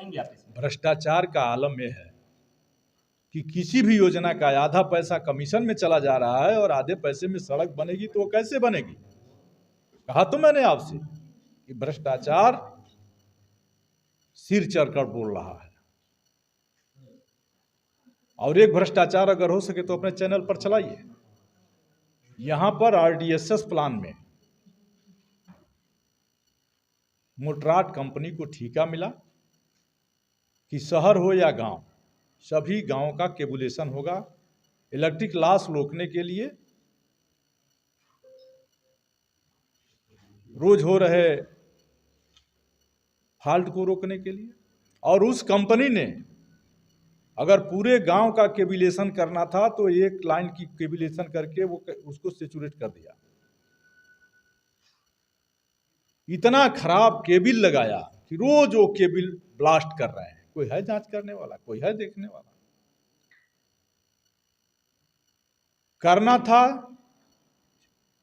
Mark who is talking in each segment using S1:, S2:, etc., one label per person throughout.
S1: बताएंगे आप इसमें?
S2: भ्रष्टाचार का आलम यह है कि किसी भी योजना का आधा पैसा कमीशन में चला जा रहा है और आधे पैसे में सड़क बनेगी, तो वो कैसे बनेगी? कहा तो मैंने आपसे कि भ्रष्टाचार सिर चढ़कर बोल रहा है। और एक भ्रष्टाचार अगर हो सके तो अपने चैनल पर चलाइए। यहां पर आरडीएसएस प्लान में मोटराट कंपनी को ठेका मिला कि शहर हो या गांव, सभी गांवों का केबुलेशन होगा इलेक्ट्रिक लॉस रोकने के लिए। रोज हो रहे फॉल्ट को रोकने के लिए। और उस कंपनी ने अगर पूरे गांव का केबिलेशन करना था तो एक लाइन की केबिलेशन करके वो उसको सैचुरेट कर दिया। इतना खराब केबिल लगाया कि रोज वो केबिल ब्लास्ट कर रहे हैं। कोई है जांच करने वाला? कोई है देखने वाला? करना था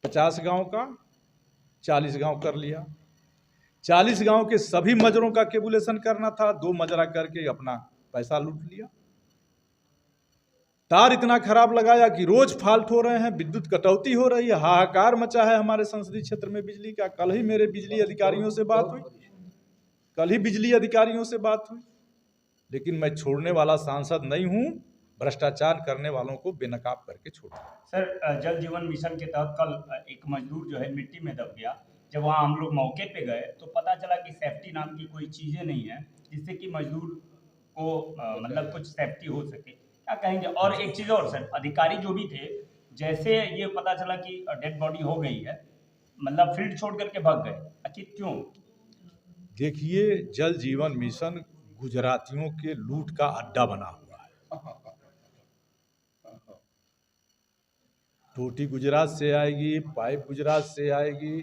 S2: 50 गांव का, 40 गांव कर लिया। 40 गांव के सभी मजरों का केबुलेशन करना था, 2 मजरा करके अपना पैसा लूट लिया। तार इतना खराब लगाया कि रोज फॉल्ट हो रहे हैं, विद्युत कटौती हो रही है, हाहाकार मचा है हमारे संसदीय क्षेत्र में बिजली का। कल ही मेरे बिजली अधिकारियों से बात हुई, लेकिन मैं छोड़ने वाला सांसद नहीं हूं। भ्रष्टाचार करने वालों को बेनकाब करके छोड़ा।
S1: सर, जल जीवन मिशन के तहत कल एक मजदूर जो है मिट्टी में दब गया। जब वहाँ हम लोग मौके पे गए तो पता चला कि सेफ्टी नाम की कोई चीज़ें नहीं है जिससे कि मजदूर को मतलब कुछ सेफ्टी हो सके। क्या कहेंगे? और एक चीज़ और सर, अधिकारी जो भी थे, जैसे ये पता चला कि डेड बॉडी हो गई है, मतलब फील्ड छोड़ करके भाग गए। आखिर क्यों?
S2: देखिए, जल जीवन मिशन गुजरातियों के लूट का अड्डा बना हुआ है। टोटी गुजरात से आएगी, पाइप गुजरात से आएगी,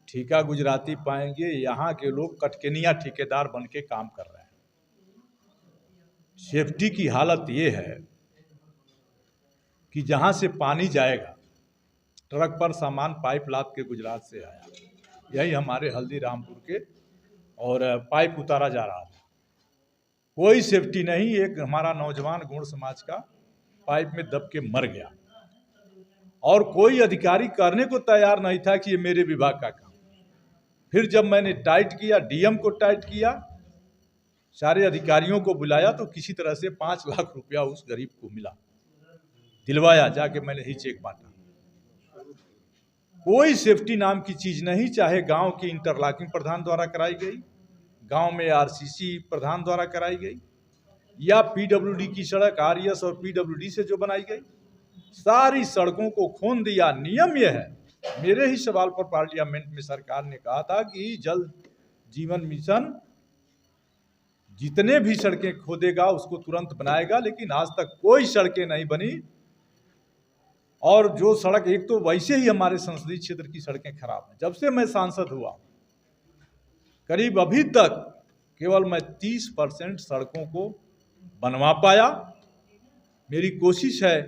S2: ठेका गुजराती पाएंगे। यहाँ के लोग कटकेनिया ठेकेदार बन के काम कर रहे हैं। सेफ्टी की हालत ये है कि जहाँ से पानी जाएगा, ट्रक पर सामान पाइप लाद के गुजरात से आया, यही हमारे हल्दीरामपुर के, और पाइप उतारा जा रहा था। कोई सेफ्टी नहीं। एक हमारा नौजवान गौड़ समाज का पाइप में दब के मर गया और कोई अधिकारी करने को तैयार नहीं था कि ये मेरे विभाग का काम। फिर जब मैंने टाइट किया, डीएम को टाइट किया, सारे अधिकारियों को बुलाया, तो किसी तरह से 5 लाख रुपया उस गरीब को मिला, दिलवाया, जाके मैंने ही चेक बांटा। कोई सेफ्टी नाम की चीज नहीं, चाहे गांव की इंटरलॉकिंग प्रधान द्वारा कराई गई, गांव में आरसीसी प्रधान द्वारा कराई गई, या पीडब्ल्यूडी की सड़क आरएस और पीडब्ल्यूडी से जो बनाई गई, सारी सड़कों को खोन दिया। नियम यह है, मेरे ही सवाल पर पार्लियामेंट में सरकार ने कहा था कि जल जीवन मिशन जितने भी सड़कें खोदेगा उसको तुरंत बनाएगा, लेकिन आज तक कोई सड़कें नहीं बनी। और जो सड़क, एक तो वैसे ही हमारे संसदीय क्षेत्र की सड़कें खराब हैं। जब से मैं सांसद हुआ, करीब अभी तक केवल मैं 30% सड़कों को बनवा पाया। मेरी कोशिश है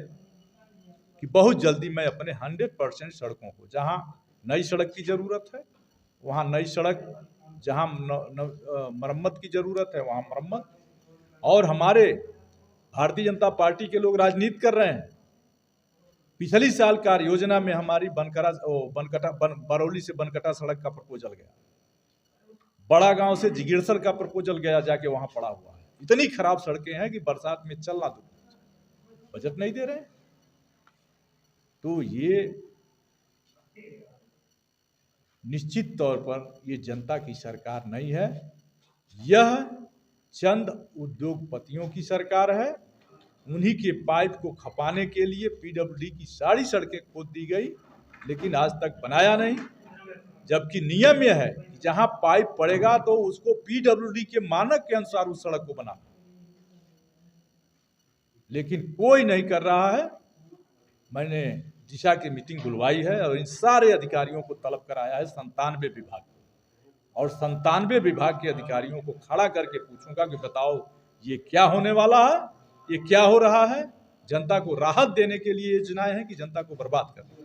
S2: कि बहुत जल्दी मैं अपने 100% सड़कों को, जहां नई सड़क की जरूरत है वहां नई सड़क, जहां मरम्मत की जरूरत है वहां मरम्मत। और हमारे भारतीय जनता पार्टी के लोग राजनीति कर रहे हैं। पिछली साल कार्य योजना में हमारी बरौली से बनकटा सड़क का प्रपोजल गया, बड़ा गांव से जिगेड़सर का प्रपोजल गया, जाके वहां पड़ा हुआ है। इतनी खराब सड़कें हैं कि बरसात में चलना दो, बजट नहीं दे रहे। तो ये निश्चित तौर पर ये जनता की सरकार नहीं है, यह चंद उद्योगपतियों की सरकार है। उन्हीं के पाइप को खपाने के लिए पीडब्ल्यूडी की सारी सड़कें खोद दी गई, लेकिन आज तक बनाया नहीं। जबकि नियम यह है कि जहां पाइप पड़ेगा तो उसको पीडब्ल्यूडी के मानक के अनुसार उस सड़क को बनाना, लेकिन कोई नहीं कर रहा है। मैंने दिशा की मीटिंग बुलवाई है और इन सारे अधिकारियों को तलब कराया है 97 विभाग, और 97 विभाग के अधिकारियों को खड़ा करके पूछूंगा कि बताओ ये क्या होने वाला है, ये क्या हो रहा है। जनता को राहत देने के लिए योजनाएं हैं कि जनता को बर्बाद करना।